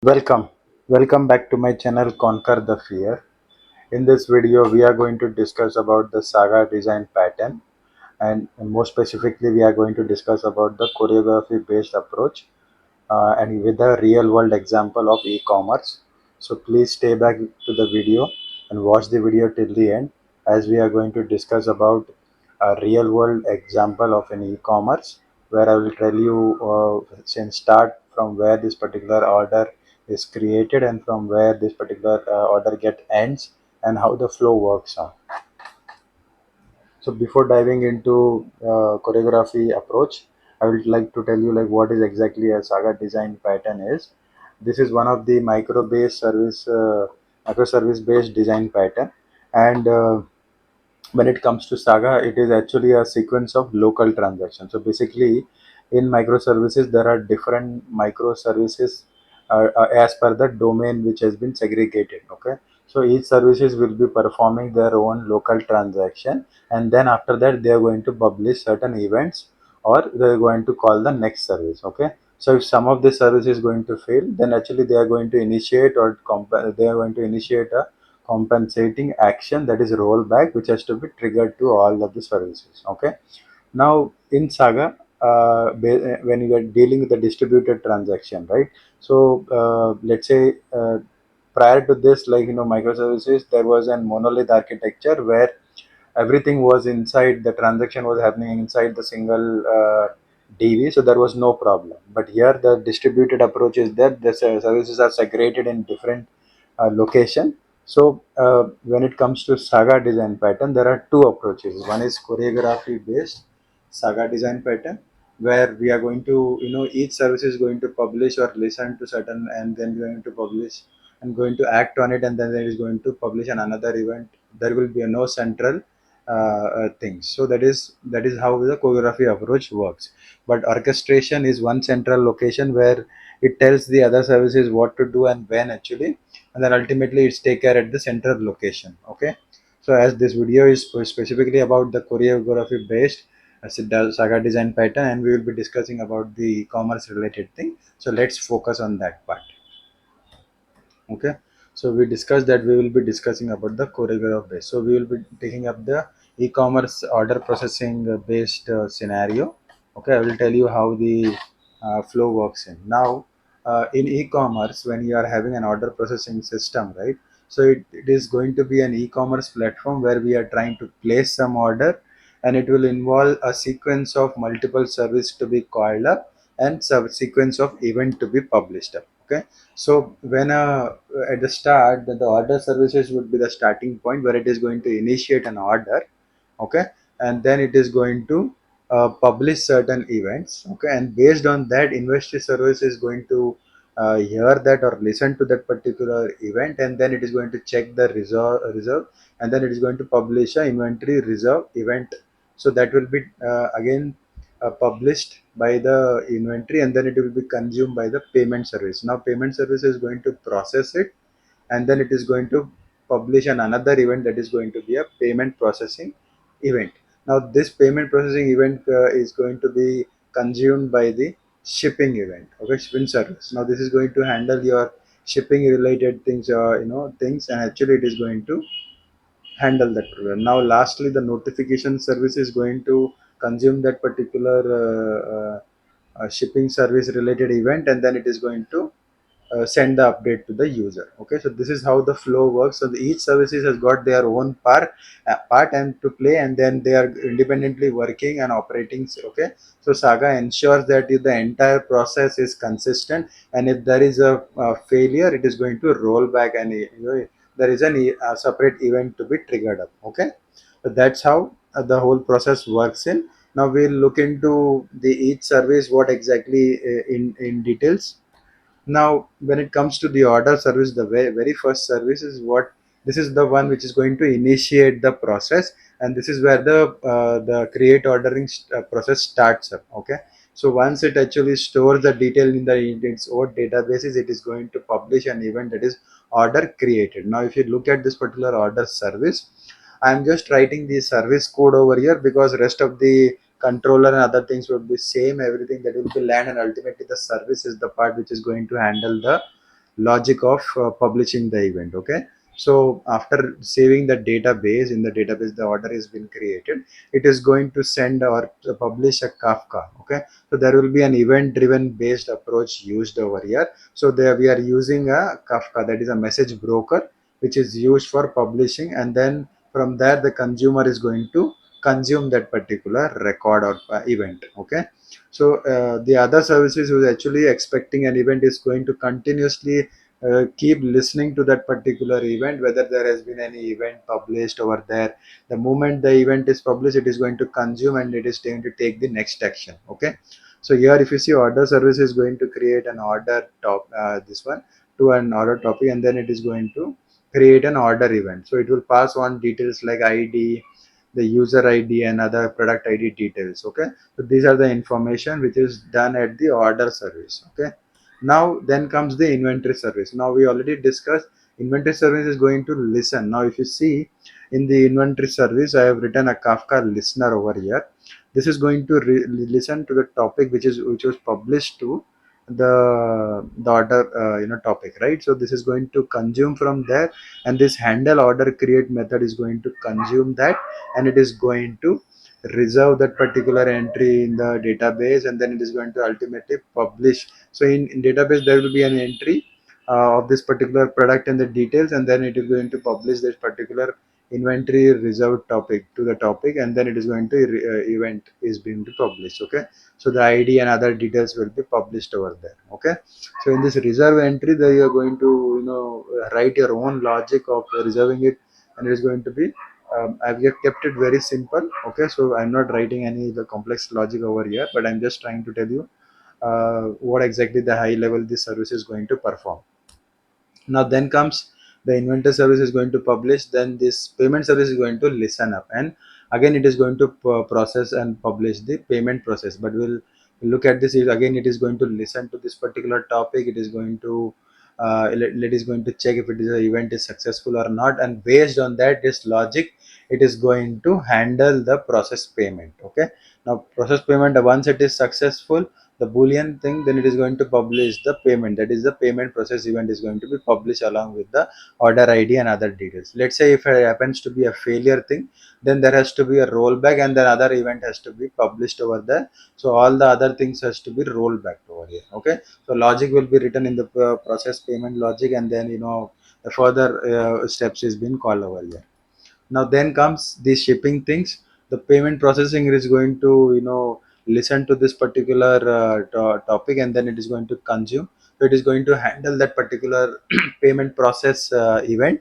Welcome back to my channel Conquer the Fear. In this video, we are going to discuss about the Saga design pattern, and more specifically, we are going to discuss about the choreography-based approach, and with a real-world example of e-commerce. So please stay back to the video and watch the video till the end, as we are going to discuss about a real-world example of an e-commerce, where I will tell you since start from where this particular order is created and from where this particular order get ends and how the flow works on. So before diving into choreography approach, I would like to tell you like what is exactly a Saga design pattern is. This is one of the microservice based design pattern, and when it comes to Saga, it is actually a sequence of local transactions. So basically, in microservices, there are different microservices as per the domain which has been segregated. Okay, so each services will be performing their own local transaction, and then after that, they are going to publish certain events, or they are going to call the next service. Okay, so if some of the service is going to fail, then actually they are going to initiate they are going to initiate a compensating action, that is rollback, which has to be triggered to all of the services. Okay, now in Saga, when you are dealing with the distributed transaction, right? So let's say prior to this, like microservices, there was a monolith architecture where everything was inside, the transaction was happening inside the single DV, so there was no problem. But here the distributed approach is that the services are segregated in different location. So when it comes to Saga design pattern, there are two approaches. One is choreography based Saga design pattern, where we are going to, each service is going to publish or listen to certain, and then going to publish and going to act on it, and then it is going to publish an another event. There will be no central things. So that is how the choreography approach works. But orchestration is one central location where it tells the other services what to do and when actually, and then ultimately it's take care at the central location. Okay, so as this video is specifically about the choreography based Saga design pattern, and we will be discussing about the e-commerce related thing, so let's focus on that part. Okay, so we discussed that we will be discussing about the choreograph base, so we will be taking up the e-commerce order processing based scenario. Okay, I will tell you how the flow works in now. In e-commerce, when you are having an order processing system, right? So it is going to be an e-commerce platform where we are trying to place some order, and it will involve a sequence of multiple service to be called up and sequence of event to be published up. Okay, so when at the start, the order services would be the starting point where it is going to initiate an order. Okay, and then it is going to publish certain events. Okay, and based on that, inventory service is going to hear that or listen to that particular event, and then it is going to check the reserve, and then it is going to publish a inventory reserve event. So that will be again published by the inventory, and then it will be consumed by the payment service. Now payment service is going to process it, and then it is going to publish an another event, that is going to be a payment processing event. Now this payment processing event is going to be consumed by the shipping event. Okay, shipping service. Now this is going to handle your shipping related things, things, and actually it is going to handle that problem. Now lastly, the notification service is going to consume that particular shipping service related event, and then it is going to send the update to the user. Okay, so this is how the flow works. So each services has got their own part and to play, and then they are independently working and operating. Okay, so Saga ensures that if the entire process is consistent, and if there is a failure, it is going to roll back, and there is a separate event to be triggered up. Okay, so that's how the whole process works in. Now we'll look into the each service what exactly in details. Now when it comes to the order service, the very first service is what, this is the one which is going to initiate the process, and this is where the create ordering process starts up. Okay, so once it actually stores the detail in its own databases, it is going to publish an event, that is order created. Now if you look at this particular order service, I'm just writing the service code over here because rest of the controller and other things would be same. Everything that will be land, and ultimately the service is the part which is going to handle the logic of publishing the event. Okay, so after saving the database, in the database the order has been created, it is going to send or to publish a Kafka. Okay, so there will be an event driven based approach used over here. So there we are using a Kafka, that is a message broker, which is used for publishing, and then from there the consumer is going to consume that particular record or event. Okay, so the other services who is actually expecting an event is going to continuously keep listening to that particular event, whether there has been any event published over there. The moment the event is published, it is going to consume and it is going to take the next action. Okay, so here if you see, order service is going to create an order top, this one to an order topic, and then it is going to create an order event. So it will pass on details like ID, the user ID, and other product ID details. Okay, so these are the information which is done at the order service. Okay, now then comes the inventory service. Now we already discussed inventory service is going to listen. Now if you see, in the inventory service I have written a Kafka listener over here. This is going to listen to the topic which was published to the order topic, right? So this is going to consume from there, and this handle order create method is going to consume that, and it is going to reserve that particular entry in the database, and then it is going to ultimately publish. So in database there will be an entry of this particular product and the details, and then it is going to publish this particular inventory reserved topic to the topic, and then it is going to event is being to publish. Okay, so the ID and other details will be published over there. Okay, so in this reserve entry there you are going to write your own logic of reserving it, and it is going to be I've kept it very simple. Okay, so I'm not writing any the complex logic over here, but I'm just trying to tell you what exactly the high level this service is going to perform. Now then comes the inventor service is going to publish, then this payment service is going to listen up, and again it is going to process and publish the payment process. But we'll look at this, again it is going to listen to this particular topic, it is going to it is going to check if it is a event is successful or not, and based on that this logic it is going to handle the process payment. Okay, now process payment, once it is successful, the boolean thing, then it is going to publish the payment, that is the payment process event is going to be published along with the order ID and other details. Let's say if it happens to be a failure thing, then there has to be a rollback, and then other event has to be published over there. So all the other things has to be rolled back over here. Okay, so logic will be written in the process payment logic, and then the further steps is being called over here. Now then comes the shipping things. The payment processing is going to listen to this particular topic, and then it is going to consume. So it is going to handle that particular payment process event,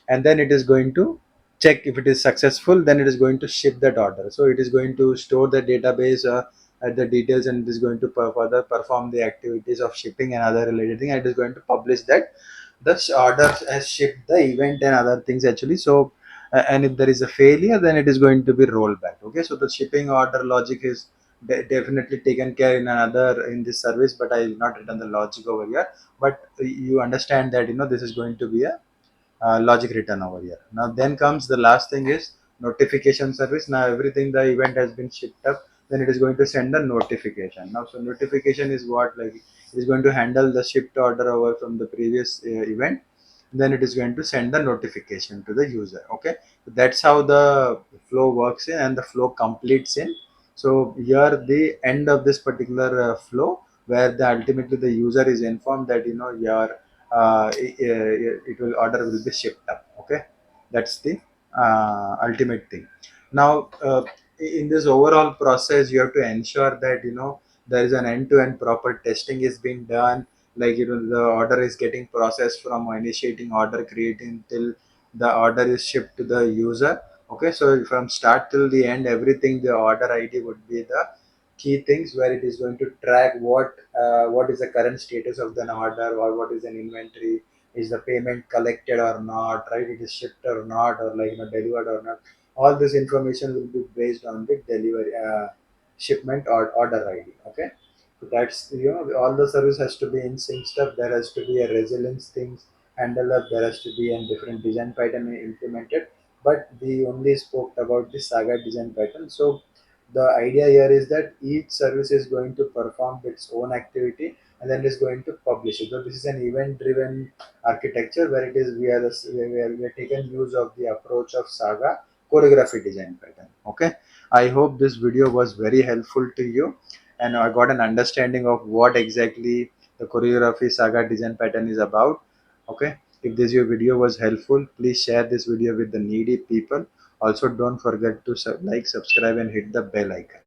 and then it is going to check if it is successful, then it is going to ship that order. So it is going to store the database at the details, and it is going to further perform the activities of shipping and other related thing, and it is going to publish that the order has shipped the event and other things actually. So and if there is a failure, then it is going to be rolled back. Okay, so the shipping order logic is definitely taken care in another in this service, but I have not written the logic over here. But you understand that this is going to be a logic written over here. Now then comes the last thing is notification service. Now everything the event has been shipped up, then it is going to send a notification. Now so notification is what, like, it is going to handle the shipped order over from the previous event, then it is going to send the notification to the user. Okay, so that's how the flow works in, and the flow completes in. So here the end of this particular flow, where the ultimately the user is informed that your it will order will be shipped up. Okay, that's the ultimate thing. Now in this overall process you have to ensure that there is an end-to-end proper testing is being done, like the order is getting processed from initiating order creating till the order is shipped to the user. Okay, so from start till the end, everything, the order ID would be the key things, where it is going to track what is the current status of the order, or what is an inventory, is the payment collected or not, right, it is shipped or not, or like delivered or not. All this information will be based on the delivery shipment or order ID. Okay, so that's all the service has to be in sync stuff. There has to be a resilience things handled up. There has to be a different design pattern implemented. But we only spoke about the Saga design pattern. So the idea here is that each service is going to perform its own activity, and then it is going to publish it. So this is an event driven architecture where it is where we are taking use of the approach of Saga choreography design pattern. Okay, I hope this video was very helpful to you, and I got an understanding of what exactly the choreography Saga design pattern is about. Okay, if this your video was helpful, please share this video with the needy people. Also, don't forget to like, subscribe, and hit the bell icon.